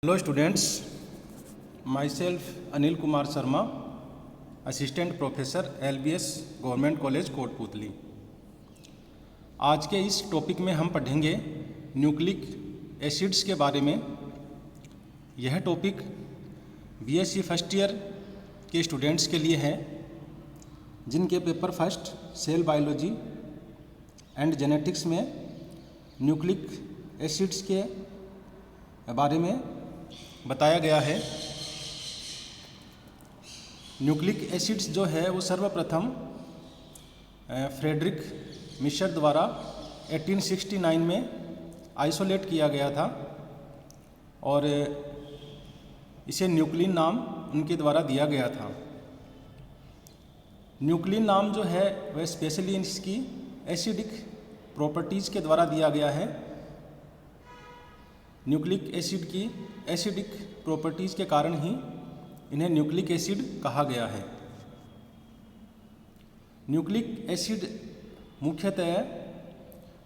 Hello students, myself Anil Kumar Sharma, assistant professor LBS government college Kotputli. आज के इस topic में हम पढ़ेंगे न्यूक्लिक एसिड्स के बारे में। यह टॉपिक BSc फर्स्ट ईयर के स्टूडेंट्स के लिए है जिनके paper first cell biology and genetics में न्यूक्लिक एसिड्स के बारे में बताया गया है। न्यूक्लिक एसिड्स जो है वो सर्वप्रथम फ्रेडरिक मिशर द्वारा 1869 में आइसोलेट किया गया था और इसे न्यूक्लिन नाम उनके द्वारा दिया गया था। न्यूक्लिन नाम जो है वह स्पेशली इसकी एसिडिक प्रॉपर्टीज़ के द्वारा दिया गया है। न्यूक्लिक एसिड की एसिडिक प्रॉपर्टीज़ के कारण ही इन्हें न्यूक्लिक एसिड कहा गया है। न्यूक्लिक एसिड मुख्यतः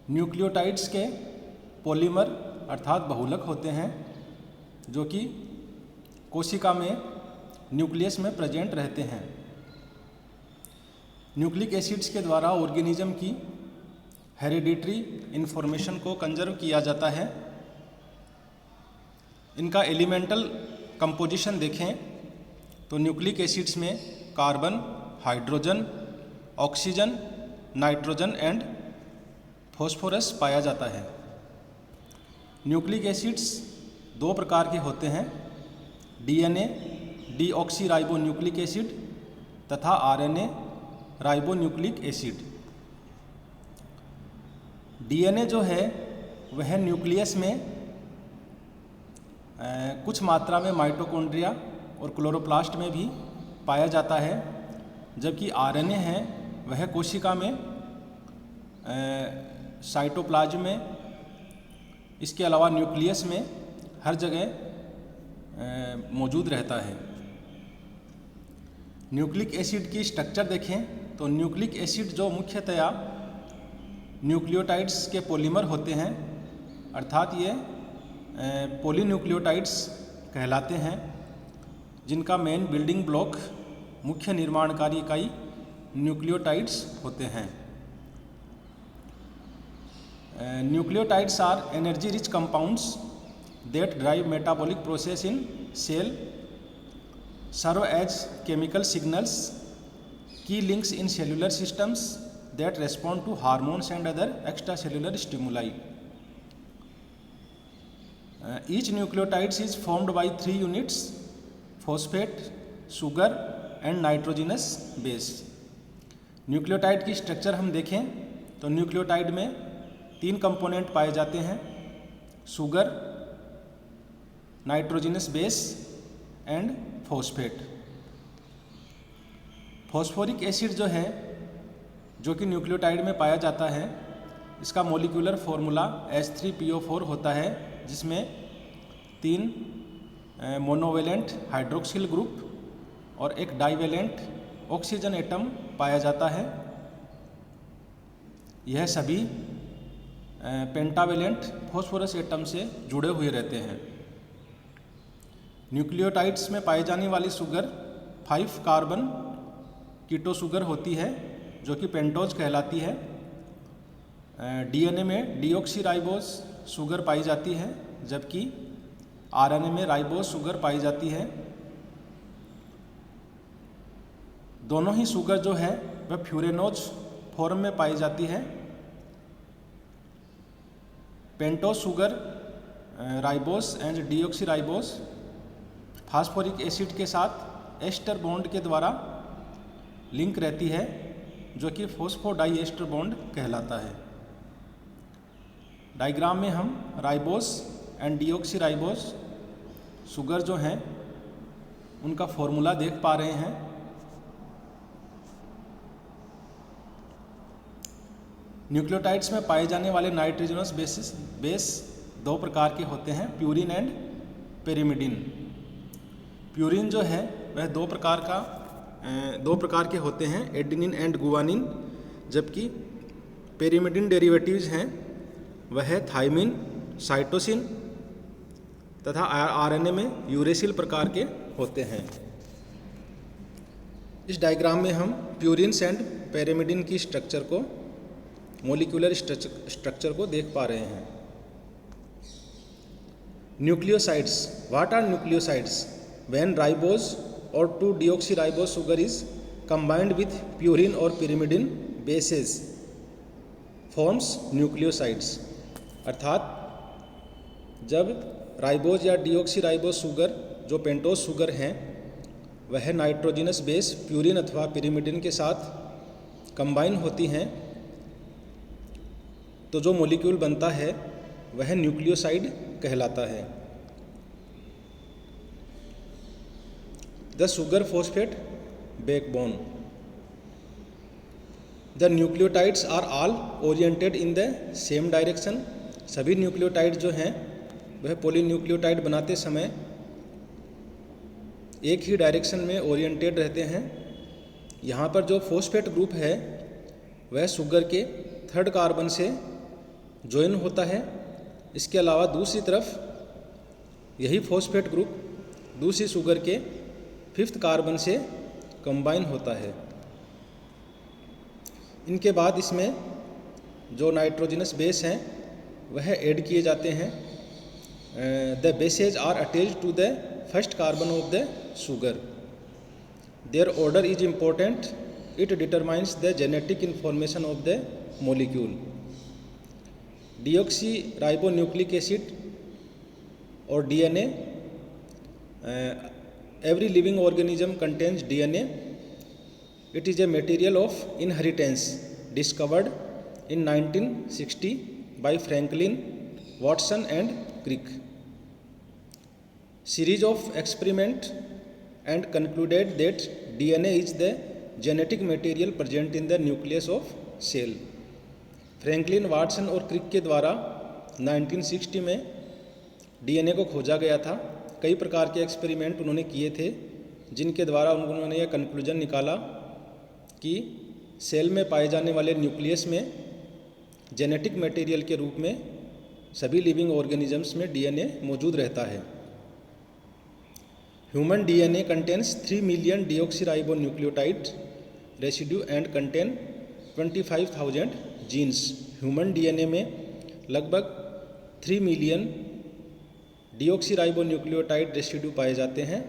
न्यूक्लियोटाइड्स के पॉलीमर अर्थात बहुलक होते हैं जो कि कोशिका में न्यूक्लियस में प्रेजेंट रहते हैं। न्यूक्लिक एसिड्स के द्वारा ऑर्गेनिज्म की हेरिडिटरी इन्फॉर्मेशन को कंजर्व किया जाता है। इनका एलिमेंटल कंपोजिशन देखें तो न्यूक्लिक एसिड्स में carbon, hydrogen, oxygen, nitrogen and phosphorus पाया जाता है। न्यूक्लिक एसिड्स दो प्रकार के होते हैं, DNA डीऑक्सीराइबोन्यूक्लिक एसिड तथा RNA राइबोन्यूक्लिक एसिड। DNA जो है वह न्यूक्लियस में कुछ मात्रा में माइटोकॉन्ड्रिया और क्लोरोप्लास्ट में भी पाया जाता है, जबकि RNA है वह कोशिका में साइटोप्लाज्म में, इसके अलावा न्यूक्लियस में हर जगह मौजूद रहता है। न्यूक्लिक एसिड की स्ट्रक्चर देखें तो न्यूक्लिक एसिड जो मुख्यतया न्यूक्लियोटाइड्स के पॉलीमर होते हैं अर्थात ये पॉलीन्यूक्लियोटाइड्स कहलाते हैं, जिनका मेन बिल्डिंग ब्लॉक मुख्य निर्माणकारी इकाई न्यूक्लियोटाइड्स होते हैं। Nucleotides are energy rich compounds that drive metabolic process in cell, serve as chemical signals, key links in cellular systems that respond to hormones and other extracellular stimuli. Each nucleotide is formed by 3 units: phosphate, sugar and nitrogenous base. Nucleotide की structure हम देखें तो nucleotide में 3 component पाए जाते हैं: sugar, nitrogenous base and phosphate. Phosphoric acid जो है जो कि न्यूक्लियोटाइड में पाया जाता है, इसका मॉलिक्यूलर फॉर्मूला H3PO4 होता है, जिसमें 3 मोनोवेलेंट हाइड्रोक्सिल ग्रुप और एक डाइवेलेंट ऑक्सीजन एटम पाया जाता है। यह सभी पेंटावेलेंट फॉस्फोरस एटम से जुड़े हुए रहते हैं। न्यूक्लियोटाइड्स में पाई जाने वाली शुगर 5 कार्बन कीटो शुगर होती है जो कि पेंटोज कहलाती है। DNA में डीऑक्सीराइबोस शुगर पाई जाती है, जबकि RNA में राइबोस शुगर पाई जाती है। दोनों ही शुगर जो है वह फ्यूरेनोज फॉर्म में पाई जाती है। Pentose sugar ribose and deoxyribose phosphoric acid के साथ एस्टर बॉन्ड के द्वारा लिंक रहती है, जो कि फॉस्फोडाइएस्टर बॉन्ड कहलाता है। डायग्राम में हम राइबोस एंड डीऑक्सीराइबोस शुगर जो हैं उनका फॉर्मूला देख पा रहे हैं। न्यूक्लियोटाइड्स में पाए जाने वाले नाइट्रोजनस बेस 2 प्रकार के होते हैं, प्यूरिन एंड पेरिमिडिन। प्यूरिन जो है वह 2 प्रकार के होते हैं, एडेनिन एंड गुआनिन, जबकि पेरिमिडिन डेरिवेटिव्स हैं वह थायमिन, साइटोसिन तथा आरएनए में यूरेसिल प्रकार के होते हैं। इस डायग्राम में हम प्यूरिन्स एंड पैरामिडिन की स्ट्रक्चर को, मोलिकुलर स्ट्रक्चर को देख पा रहे हैं। Nucleosides, what are nucleosides? When ribose or 2-deoxyribose sugar is combined with purine or pyrimidine bases forms nucleosides। अर्थात जब राइबोज या डीऑक्सीराइबोज शुगर जो पेंटोज शुगर हैं वह नाइट्रोजिनस बेस प्यूरिन अथवा pyrimidine के साथ कंबाइन होती हैं तो जो मॉलिक्यूल बनता है वह न्यूक्लियोसाइड कहलाता है। The sugar phosphate backbone. The nucleotides are all oriented in the same direction। सभी न्यूक्लियोटाइड जो हैं वह पॉलीन्यूक्लियोटाइड बनाते समय एक ही डायरेक्शन में ओरिएंटेड रहते हैं। यहाँ पर जो फॉस्फेट ग्रुप है वह शुगर के 3rd कार्बन से ज्वाइन होता है। इसके अलावा दूसरी तरफ यही फॉस्फेट ग्रुप दूसरी शुगर के 5th कार्बन से कंबाइन होता है। इनके बाद इसमें जो नाइट्रोजिनस बेस हैं वह ऐड किए जाते हैं। The bases are attached to the 1st carbon of the sugar. Their order is important, it determines the genetic information of the molecule. Deoxy ribonucleic acid और DNA, every living organism contains DNA। It is a material of inheritance discovered in 1960 by Franklin, Watson and Crick। Series of experiment and concluded that DNA is the genetic material present in the nucleus of cell। Franklin, Watson और क्रिक के द्वारा 1960 में DNA को खोजा गया था। कई प्रकार के एक्सपेरिमेंट उन्होंने किए थे जिनके द्वारा उन्होंने यह कंक्लूजन निकाला कि सेल में पाए जाने वाले न्यूक्लियस में जेनेटिक मटेरियल के रूप में सभी लिविंग ऑर्गेनिजम्स में डीएनए मौजूद रहता है। Human DNA contains 3 million deoxyribonucleotide residue and contain 25,000 genes. Human DNA में लगभग 3 मिलियन डीऑक्सीराइबोन्यूक्लियोटाइड रेसिड्यू पाए जाते हैं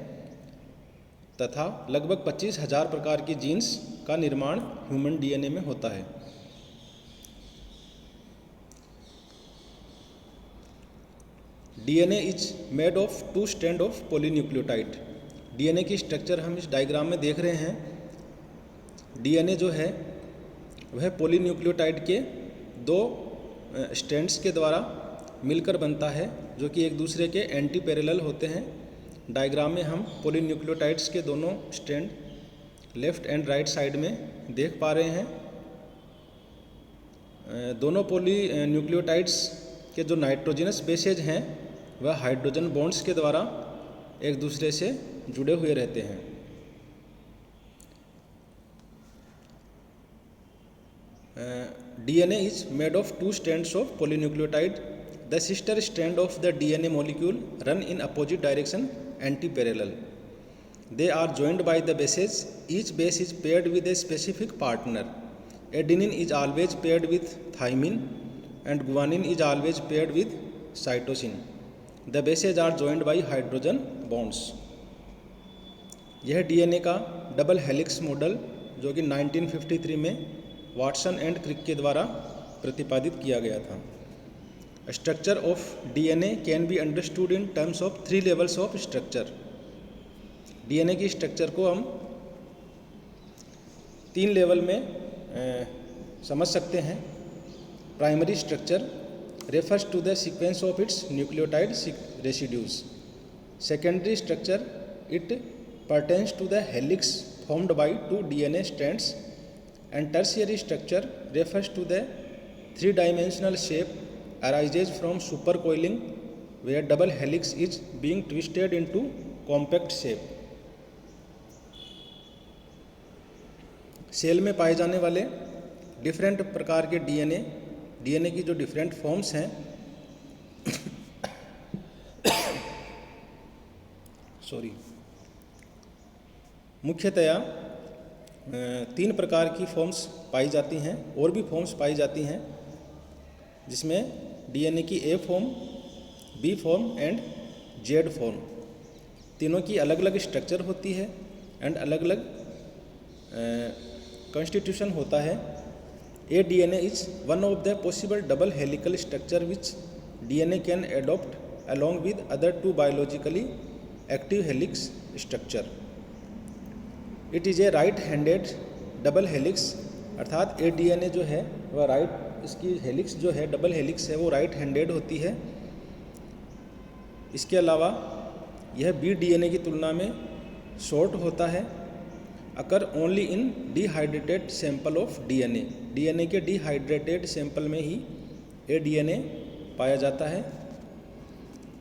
तथा लगभग 25,000 प्रकार की जीन्स का निर्माण ह्यूमन डीएनए में होता है। DNA is made of 2 strand of polynucleotide. DNA की स्ट्रक्चर हम इस डायग्राम में देख रहे हैं। डीएनए जो है वह पॉलीन्यूक्लियोटाइड के 2 स्ट्रैंड्स के द्वारा मिलकर बनता है जो कि एक दूसरे के एंटी पैरेलल होते हैं। डायग्राम में हम पॉलीन्यूक्लियोटाइड्स के दोनों strand left and right side में देख पा रहे हैं। दोनों पॉलीन्यूक्लियोटाइड्स के जो नाइट्रोजनस बेसेज हैं वह हाइड्रोजन बॉन्ड्स के द्वारा एक दूसरे से जुड़े हुए रहते हैं। DNA is made of 2 strands of polynucleotide। The sister strand of the DNA molecule run in opposite direction anti-parallel। They are joined by the bases। Each base is paired with a specific partner। Adenine is always paired with thymine and guanine is always paired with cytosine। The bases are joined by hydrogen bonds। यह DNA का double helix model जो कि 1953 में Watson and Crick के द्वारा प्रतिपादित किया गया था। Structure of DNA can be understood in terms of 3 levels of structure. DNA की स्ट्रक्चर को हम 3 लेवल में समझ सकते हैं। Primary structure refers to the sequence of its nucleotide residues. Secondary structure it pertains to the helix formed by 2 DNA strands। and tertiary structure refers to the 3-dimensional shape arises from supercoiling where double helix is being twisted into compact shape। Cell में पाए जाने वाले different प्रकार के DNA की जो different forms हैं मुख्यतया 3 प्रकार की फॉर्म्स पाई जाती हैं, और भी फॉर्म्स पाई जाती हैं, जिसमें डीएनए की A form, B form and Z form. तीनों की अलग अलग स्ट्रक्चर होती है एंड अलग अलग कॉन्स्टिट्यूशन होता है। A DNA is one of the possible double helical structure which DNA can adopt along with other 2 biologically active helix structure. It is a right handed double helix, अर्थात A DNA जो है वह इसकी helix जो है, double helix है, वो right handed होती है। इसके अलावा यह बी डीएनए की तुलना में शॉर्ट होता है। Occur only in dehydrated sample of DNA, DNA के डिहाइड्रेटेड सैंपल में ही ए डीएनए पाया जाता है।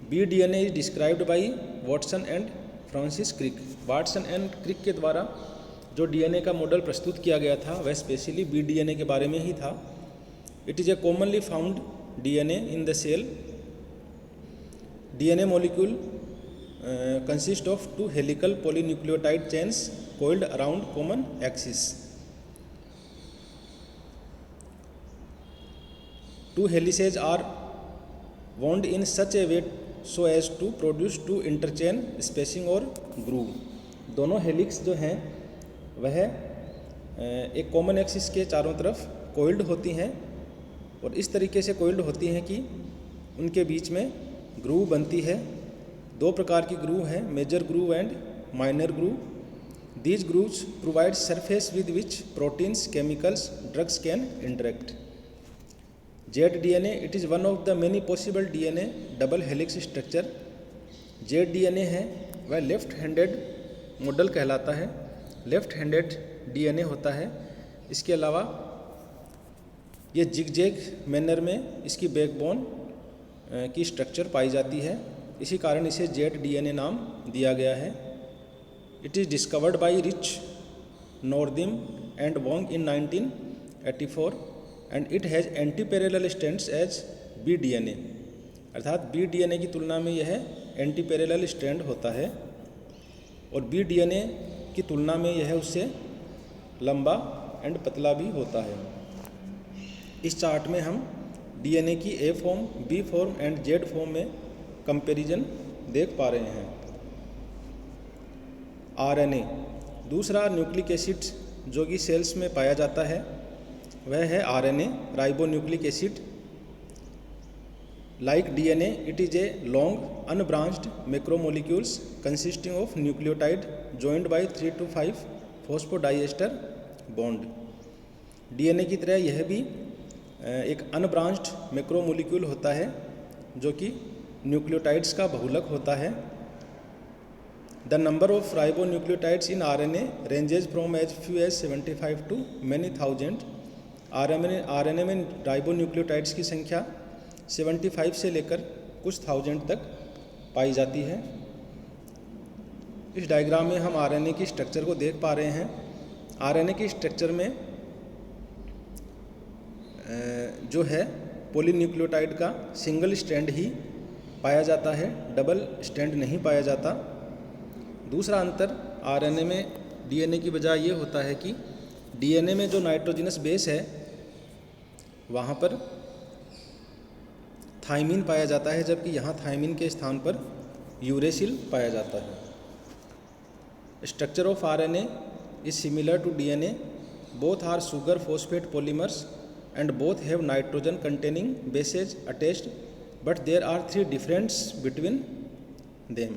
B DNA is described by Watson and Francis Crick. Watson and Crick के द्वारा जो डीएनए का मॉडल प्रस्तुत किया गया था वह स्पेशली बी डीएनए के बारे में ही था। It is a commonly found DNA in the cell. DNA molecule consist of 2 helical polynucleotide chains coiled around common axis. 2 helices are wound in such a way so as to produce 2 interchain spacing और groove. दोनों helix जो हैं वह एक common axis के चारों तरफ coiled होती हैं, और इस तरीके से कोइल्ड होती हैं कि उनके बीच में ग्रूव बनती है। 2 प्रकार की ग्रूव हैं, major groove and minor groove. These grooves provide surface with which proteins, chemicals, drugs can interact. ZDNA, it is one of the many possible DNA double helix structure. ZDNA है वह left handed model कहलाता है, left handed DNA होता है। इसके अलावा ये zigzag manner में इसकी बैकबोन की स्ट्रक्चर पाई जाती है, इसी कारण इसे ZDNA नाम दिया गया है। It is discovered by Rich, Northam and Wong in 1984 and it has anti-parallel strands as BDNA, अर्थात BDNA की तुलना में यह एंटी-पैरेलल स्ट्रैंड होता है और BDNA की तुलना में यह उससे लंबा एंड पतला भी होता है। इस चार्ट में हम DNA की A form, B form and Z form में कंपैरिजन देख पा रहे हैं। आरएनए, दूसरा न्यूक्लिक एसिड जो कि सेल्स में पाया जाता है वह है RNA, ribonucleic acid. Like DNA, it is a long unbranched macromolecules consisting of nucleotide joined by 3 to 5 phosphodiester bond. DNA की तरह यह भी एक अनब्रांच्ड मैक्रोमोलिक्यूल होता है जो कि न्यूक्लियोटाइड्स का बहुलक होता है। The number of ribonucleotides in RNA ranges from as few as 75 to many thousand. RNA में राइबोन्यूक्लियोटाइड्स की संख्या 75 से लेकर कुछ थाउजेंड तक पाई जाती है। इस डायग्राम में हम RNA की स्ट्रक्चर को देख पा रहे हैं। RNA की स्ट्रक्चर में जो है पॉलीन्यूक्लियोटाइड का सिंगल स्ट्रैंड ही पाया जाता है, डबल स्ट्रैंड नहीं पाया जाता। दूसरा अंतर आरएनए में डीएनए की बजाय ये होता है कि डीएनए में जो नाइट्रोजनस बेस है वहाँ पर थाइमिन पाया जाता है, जबकि यहाँ थाइमिन के स्थान पर यूरेसिल पाया जाता है। Structure of RNA is similar to DNA, both are sugar phosphate polymers and both have nitrogen containing bases attached, but there are 3 difference between them.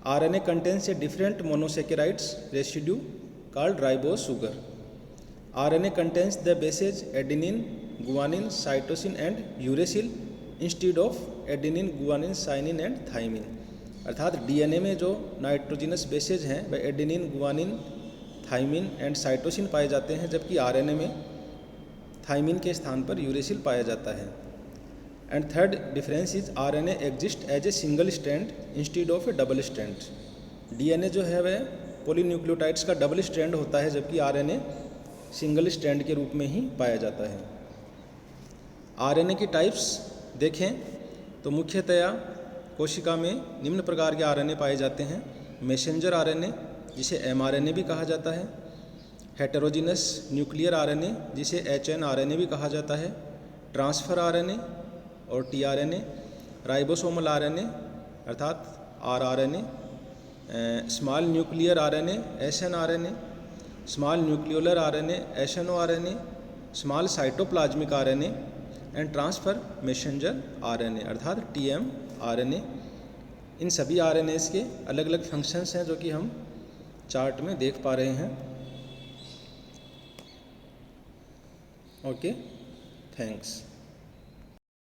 RNA contains a different monosaccharides residue called ribose sugar. RNA contains the bases adenine, guanine, cytosine and uracil instead of adenine, guanine, cyanine and thymine. अर्थात DNA में जो nitrogenous bases हैं वह adenine, guanine, thymine and cytosine पाए जाते हैं, जबकि RNA में थाइमिन के स्थान पर यूरेसिल पाया जाता है। And third difference is RNA exist as a single strand instead of a double strand. DNA जो है वह पॉलीन्यूक्लियोटाइड्स का डबल स्ट्रैंड होता है, जबकि RNA सिंगल स्ट्रैंड के रूप में ही पाया जाता है। RNA की टाइप्स देखें तो मुख्यतया कोशिका में निम्न प्रकार के आरएनए पाए जाते हैं। मैसेंजर आरएनए जिसे एमआरएनए भी कहा जाता है, हेटेरोजीनस न्यूक्लियर आरएनए जिसे एचएनआरएनए भी कहा जाता है, ट्रांसफ़र आरएनए और टीआरएनए, राइबोसोमल आरएनए अर्थात rRNA, small nuclear RNA snRNA, small nucleolar RNA snoRNA, small cytoplasmic RNA and transfer messenger RNA अर्थात टीएमआरएनए। इन सभी आरएनएस के अलग अलग फंक्शंस हैं जो कि हम चार्ट में देख पा रहे हैं। Okay, thanks.